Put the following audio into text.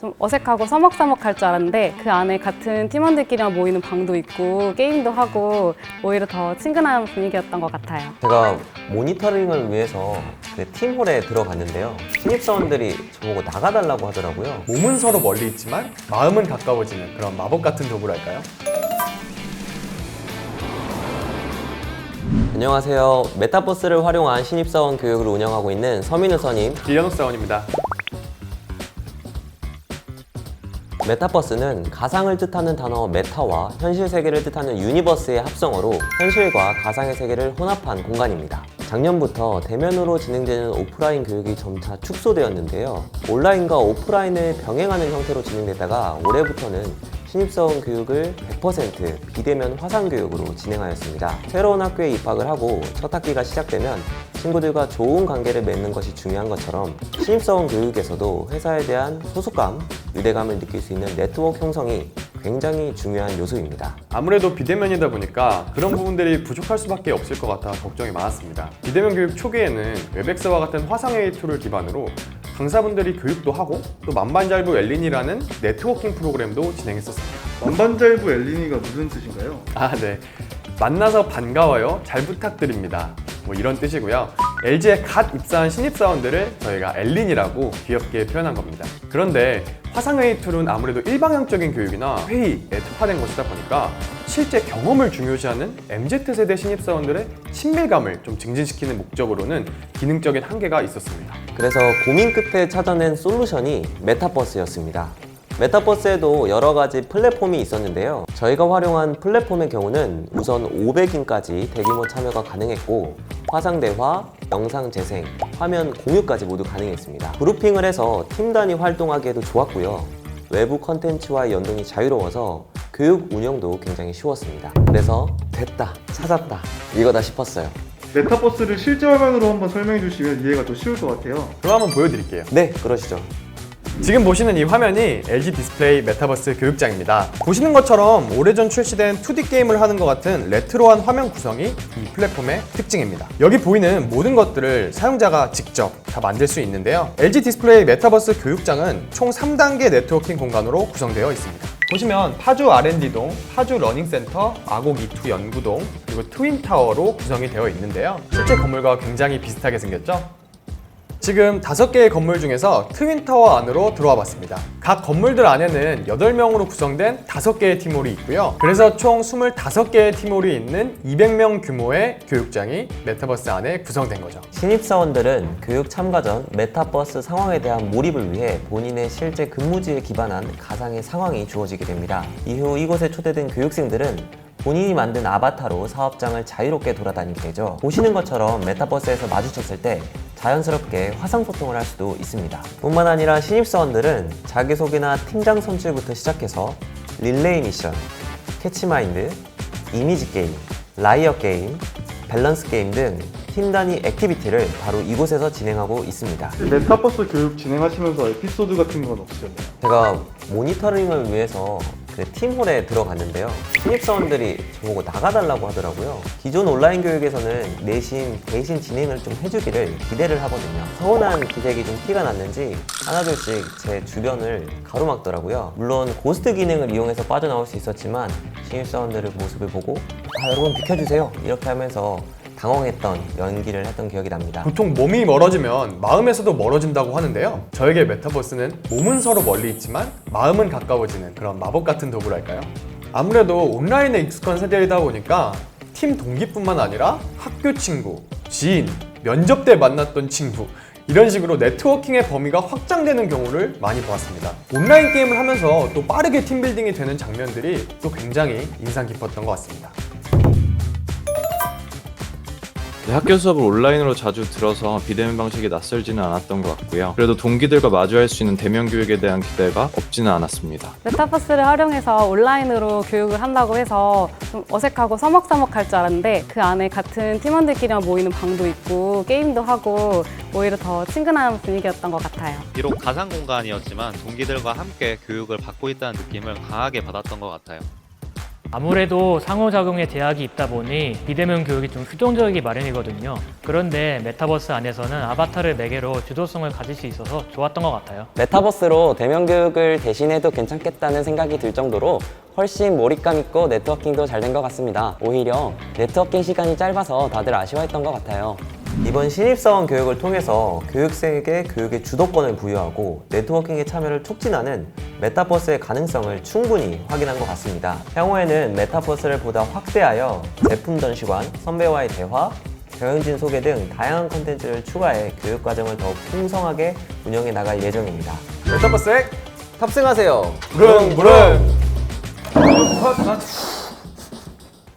좀 어색하고 서먹서먹할 줄 알았는데 그 안에 같은 팀원들끼리만 모이는 방도 있고 게임도 하고 오히려 더 친근한 분위기였던 것 같아요. 제가 모니터링을 위해서 그 팀홀에 들어갔는데요. 신입사원들이 저보고 나가달라고 하더라고요. 몸은 서로 멀리 있지만 마음은 가까워지는 그런 마법 같은 도구랄까요? 안녕하세요. 메타버스를 활용한 신입사원 교육을 운영하고 있는 서민우 선임. 기현욱 사원입니다. 메타버스는 가상을 뜻하는 단어 메타와 현실 세계를 뜻하는 유니버스의 합성어로 현실과 가상의 세계를 혼합한 공간입니다. 작년부터 대면으로 진행되는 오프라인 교육이 점차 축소되었는데요. 온라인과 오프라인을 병행하는 형태로 진행되다가 올해부터는 신입사원 교육을 100% 비대면 화상 교육으로 진행하였습니다. 새로운 학교에 입학을 하고 첫 학기가 시작되면 친구들과 좋은 관계를 맺는 것이 중요한 것처럼 신입사원 교육에서도 회사에 대한 소속감, 유대감을 느낄 수 있는 네트워크 형성이 굉장히 중요한 요소입니다. 아무래도 비대면이다 보니까 그런 부분들이 부족할 수밖에 없을 것 같아 걱정이 많았습니다. 비대면 교육 초기에는 웹엑스와 같은 화상회의 툴을 기반으로 강사분들이 교육도 하고 또 만반잘부 엘린이라는 네트워킹 프로그램도 진행했었습니다. 만반잘부 엘린이가 무슨 뜻인가요? 네. 만나서 반가워요. 잘 부탁드립니다. 뭐 이런 뜻이고요. LG에 갓 입사한 신입사원들을 저희가 엘린이라고 귀엽게 표현한 겁니다. 그런데 화상회의 툴은 아무래도 일방향적인 교육이나 회의에 특화된 것이다 보니까 실제 경험을 중요시하는 MZ세대 신입사원들의 친밀감을 좀 증진시키는 목적으로는 기능적인 한계가 있었습니다. 그래서 고민 끝에 찾아낸 솔루션이 메타버스였습니다. 메타버스에도 여러 가지 플랫폼이 있었는데요. 저희가 활용한 플랫폼의 경우는 우선 500인까지 대규모 참여가 가능했고 화상대화, 영상 재생, 화면 공유까지 모두 가능했습니다. 그룹핑을 해서 팀 단위 활동하기에도 좋았고요. 외부 컨텐츠와의 연동이 자유로워서 교육 운영도 굉장히 쉬웠습니다. 그래서 됐다, 찾았다, 이거다 싶었어요. 메타버스를 실제 화면으로 한번 설명해 주시면 이해가 더 쉬울 것 같아요. 그럼 한번 보여드릴게요. 네, 그러시죠. 지금 보시는 이 화면이 LG 디스플레이 메타버스 교육장입니다. 보시는 것처럼 오래전 출시된 2D 게임을 하는 것 같은 레트로한 화면 구성이 이 플랫폼의 특징입니다. 여기 보이는 모든 것들을 사용자가 직접 다 만들 수 있는데요. LG 디스플레이 메타버스 교육장은 총 3단계 네트워킹 공간으로 구성되어 있습니다. 보시면 파주 R&D동, 파주 러닝센터, 아곡 E2 연구동, 그리고 트윈타워로 구성이 되어 있는데요. 실제 건물과 굉장히 비슷하게 생겼죠? 지금 5개의 건물 중에서 트윈타워 안으로 들어와 봤습니다. 각 건물들 안에는 8명으로 구성된 5개의 팀홀이 있고요. 그래서 총 25개의 팀홀이 있는 200명 규모의 교육장이 메타버스 안에 구성된 거죠. 신입사원들은 교육 참가 전 메타버스 상황에 대한 몰입을 위해 본인의 실제 근무지에 기반한 가상의 상황이 주어지게 됩니다. 이후 이곳에 초대된 교육생들은 본인이 만든 아바타로 사업장을 자유롭게 돌아다니게 되죠. 보시는 것처럼 메타버스에서 마주쳤을 때 자연스럽게 화상소통을 할 수도 있습니다. 뿐만 아니라 신입사원들은 자기소개나 팀장 선출부터 시작해서 릴레이 미션, 캐치마인드, 이미지 게임, 라이어 게임, 밸런스 게임 등 팀 단위 액티비티를 바로 이곳에서 진행하고 있습니다. 메타버스 교육 진행하시면서 에피소드 같은 건 없으셨나요? 제가 모니터링을 위해서 그 팀홀에 들어갔는데요. 신입사원들이 저보고 나가달라고 하더라고요. 기존 온라인 교육에서는 내심 대신 진행을 좀 해주기를 기대를 하거든요. 서운한 기색이 좀 티가 났는지 하나둘씩 제 주변을 가로막더라고요. 물론 고스트 기능을 이용해서 빠져나올 수 있었지만 신입사원들의 모습을 보고 여러분 비켜주세요 이렇게 하면서 당황했던 연기를 했던 기억이 납니다. 보통 몸이 멀어지면 마음에서도 멀어진다고 하는데요. 저에게 메타버스는 몸은 서로 멀리 있지만 마음은 가까워지는 그런 마법 같은 도구랄까요? 아무래도 온라인에 익숙한 세대이다 보니까 팀 동기뿐만 아니라 학교 친구, 지인, 면접 때 만났던 친구 이런 식으로 네트워킹의 범위가 확장되는 경우를 많이 보았습니다. 온라인 게임을 하면서 또 빠르게 팀빌딩이 되는 장면들이 또 굉장히 인상 깊었던 것 같습니다. 네, 학교 수업을 온라인으로 자주 들어서 비대면 방식이 낯설지는 않았던 것 같고요. 그래도 동기들과 마주할 수 있는 대면 교육에 대한 기대가 없지는 않았습니다. 메타버스를 활용해서 온라인으로 교육을 한다고 해서 좀 어색하고 서먹서먹할 줄 알았는데 그 안에 같은 팀원들끼리만 모이는 방도 있고 게임도 하고 오히려 더 친근한 분위기였던 것 같아요. 비록 가상 공간이었지만 동기들과 함께 교육을 받고 있다는 느낌을 강하게 받았던 것 같아요. 아무래도 상호작용의 제약이 있다 보니 비대면 교육이 좀 수동적이기 마련이거든요. 그런데 메타버스 안에서는 아바타를 매개로 주도성을 가질 수 있어서 좋았던 것 같아요. 메타버스로 대면 교육을 대신해도 괜찮겠다는 생각이 들 정도로 훨씬 몰입감 있고 네트워킹도 잘 된 것 같습니다. 오히려 네트워킹 시간이 짧아서 다들 아쉬워했던 것 같아요. 이번 신입사원 교육을 통해서 교육생에게 교육의 주도권을 부여하고 네트워킹의 참여를 촉진하는 메타버스의 가능성을 충분히 확인한 것 같습니다. 향후에는 메타버스를 보다 확대하여 제품 전시관, 선배와의 대화, 경영진 소개 등 다양한 콘텐츠를 추가해 교육과정을 더욱 풍성하게 운영해 나갈 예정입니다. 메타버스에 탑승하세요. 물은